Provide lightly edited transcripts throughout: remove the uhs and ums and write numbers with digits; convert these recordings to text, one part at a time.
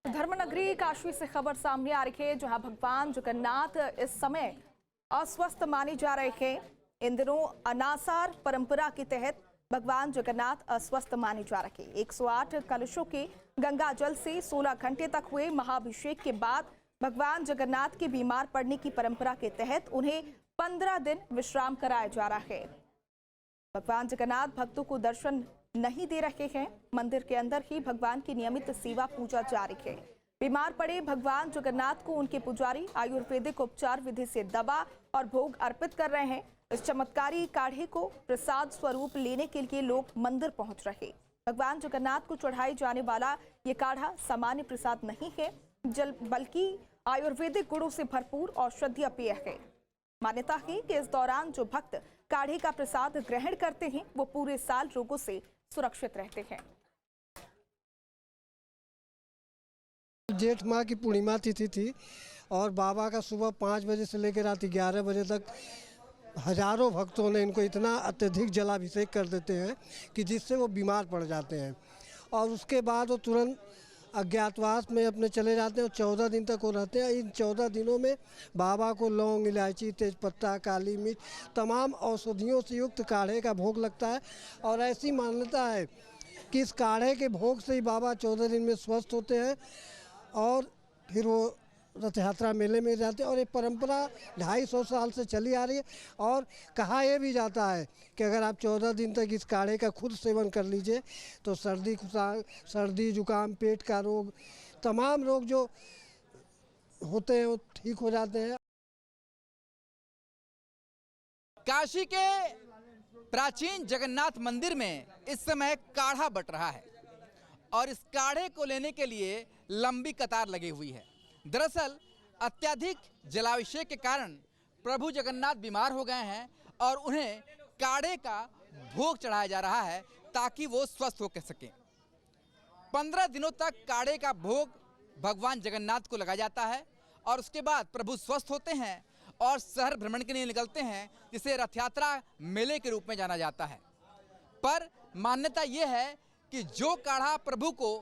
धर्मनगरी काशी से खबर सामने आ रही है, जहां भगवान जगन्नाथ इस समय अस्वस्थ माने जा रहे हैं। इन दिनों अनासार परंपरा के तहत भगवान जगन्नाथ अस्वस्थ माने जा रहे हैं। 108 कलशों के गंगा जल से 16 घंटे तक हुए महाभिषेक के बाद भगवान जगन्नाथ के बीमार पड़ने की परंपरा के तहत उन्हें 15 दिन विश्राम कराया जा रहा है। भगवान जगन्नाथ भक्तों को दर्शन नहीं दे रहे हैं। मंदिर के अंदर ही भगवान की नियमित सेवा पूजा जारी है। बीमार पड़े भगवान जगन्नाथ को उनके पुजारी आयुर्वेदिक उपचार विधि से दवा और भोग अर्पित कर रहे हैं। इस चमत्कारी काढ़े को प्रसाद स्वरूप लेने के लिए लोग मंदिर पहुंच रहे। भगवान जगन्नाथ को चढ़ाए जाने वाला ये काढ़ा सामान्य प्रसाद नहीं है, बल्कि आयुर्वेदिक गुणों से भरपूर औषधीय पेय है। मान्यता है कि इस दौरान जो भक्त काढ़े का प्रसाद ग्रहण करते हैं वो पूरे साल रोगों से सुरक्षित रहते हैं। जेठ माह की पूर्णिमा तिथि थी और बाबा का सुबह 5 बजे से लेकर रात 11 बजे तक हजारों भक्तों ने इनको इतना अत्यधिक जलाभिषेक कर देते हैं कि जिससे वो बीमार पड़ जाते हैं और उसके बाद वो तुरंत अज्ञातवास में अपने चले जाते हैं और 14 दिन तक वो रहते हैं। इन 14 दिनों में बाबा को लौंग, इलायची, तेजपत्ता, काली मिर्च, तमाम औषधियों से युक्त काढ़े का भोग लगता है और ऐसी मान्यता है कि इस काढ़े के भोग से ही बाबा 14 दिन में स्वस्थ होते हैं और फिर वो रथ यात्रा मेले में जाते हैं। और ये परंपरा 250 साल से चली आ रही है और कहा यह भी जाता है कि अगर आप 14 दिन तक इस काढ़े का खुद सेवन कर लीजिए तो सर्दी जुकाम, पेट का रोग, तमाम रोग जो होते हैं वो ठीक हो जाते हैं। काशी के प्राचीन जगन्नाथ मंदिर में इस समय काढ़ा बट रहा है और इस काढ़े को लेने के लिए लंबी कतार लगी हुई है। दरअसल अत्यधिक जलाभिषेक के कारण प्रभु जगन्नाथ बीमार हो गए हैं और उन्हें काढ़े का भोग चढ़ाया जा रहा है ताकि वो स्वस्थ हो सकें। 15 दिनों तक काढ़े का भोग भगवान जगन्नाथ को लगाया जाता है और उसके बाद प्रभु स्वस्थ होते हैं और शहर भ्रमण के लिए निकलते हैं, जिसे रथ यात्रा मेले के रूप में जाना जाता है। पर मान्यता यह है कि जो काढ़ा प्रभु को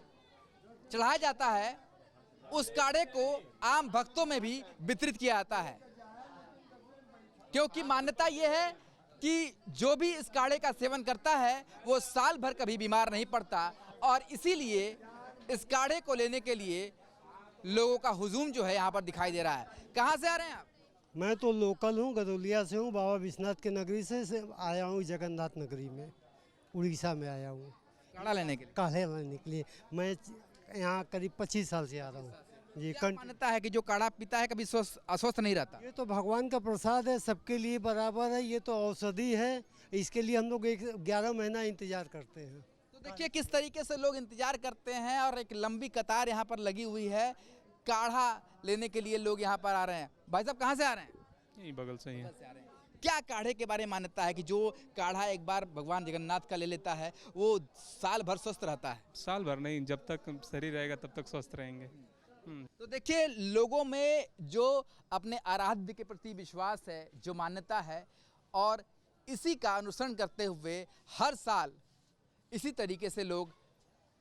चढ़ाया जाता है उस काढ़े को आम भक्तों में भी वितरित किया जाता है, क्योंकि मान्यता यह है कि जो भी इस काढ़े का सेवन करता है वो साल भर कभी बीमार नहीं पड़ता और इसीलिए इस काढ़े को लेने के लिए लोगों का हुजूम जो है यहाँ पर दिखाई दे रहा है। कहाँ से आ रहे हैं आप? मैं तो लोकल हूँ, गदौलिया से हूँ। बाबा विश्वनाथ के नगरी से आया हूँ, जगन्नाथ नगरी में, उड़ीसा में आया हूँ काढ़ा लेने के लिए। काढ़े लेने के लिए मैं यहाँ करीब 25 साल से आ रहा हूँ जी। मान्यता है कि जो काढ़ा पीता है कभी अस्वस्थ नहीं रहता। ये तो भगवान का प्रसाद है, सबके लिए बराबर है। ये तो औषधि है, इसके लिए हम लोग 11 महीना इंतजार करते हैं। तो देखिए किस तरीके से लोग इंतजार करते हैं और एक लंबी कतार यहाँ पर लगी हुई है। काढ़ा लेने के लिए लोग यहाँ पर आ रहे हैं। भाई साहब कहाँ से आ रहे हैं? यही बगल से ही है। क्या काढ़े के बारे में मान्यता है कि जो काढ़ा एक बार भगवान जगन्नाथ का ले लेता है वो साल भर स्वस्थ रहता है? साल भर नहीं, जब तक शरीर रहेगा तब तक स्वस्थ रहेंगे। तो देखिए लोगों में जो अपने आराध्य के प्रति विश्वास है, जो मान्यता है, और इसी का अनुसरण करते हुए हर साल इसी तरीके से लोग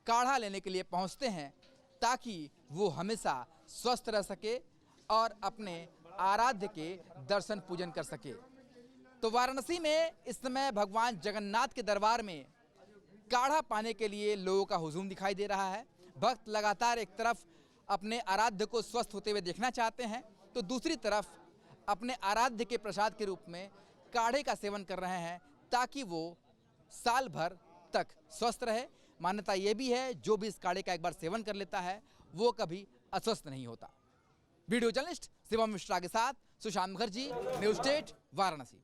काढ़ा लेने के लिए पहुंचते हैं ताकि वो हमेशा स्वस्थ रह सके और अपने आराध्य के दर्शन पूजन कर सके। तो वाराणसी में इस समय भगवान जगन्नाथ के दरबार में काढ़ा पाने के लिए लोगों का हुजूम दिखाई दे रहा है। भक्त लगातार एक तरफ अपने आराध्य को स्वस्थ होते हुए देखना चाहते हैं तो दूसरी तरफ अपने आराध्य के प्रसाद के रूप में काढ़े का सेवन कर रहे हैं ताकि वो साल भर तक स्वस्थ रहे। मान्यता ये भी है जो भी इस काढ़े का एक बार सेवन कर लेता है वो कभी अस्वस्थ नहीं होता। वीडियो जर्नलिस्ट शिवम मिश्रा के साथ सुशांत मुखर्जी, न्यूज स्टेट, वाराणसी।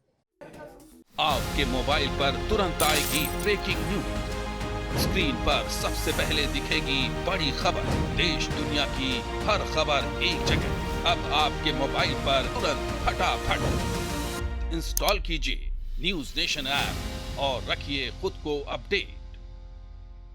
आपके मोबाइल पर तुरंत आएगी ब्रेकिंग न्यूज। स्क्रीन पर सबसे पहले दिखेगी बड़ी खबर। देश दुनिया की हर खबर एक जगह। अब आपके मोबाइल पर तुरंत फटाफट इंस्टॉल कीजिए न्यूज नेशन ऐप और रखिए खुद को अपडेट।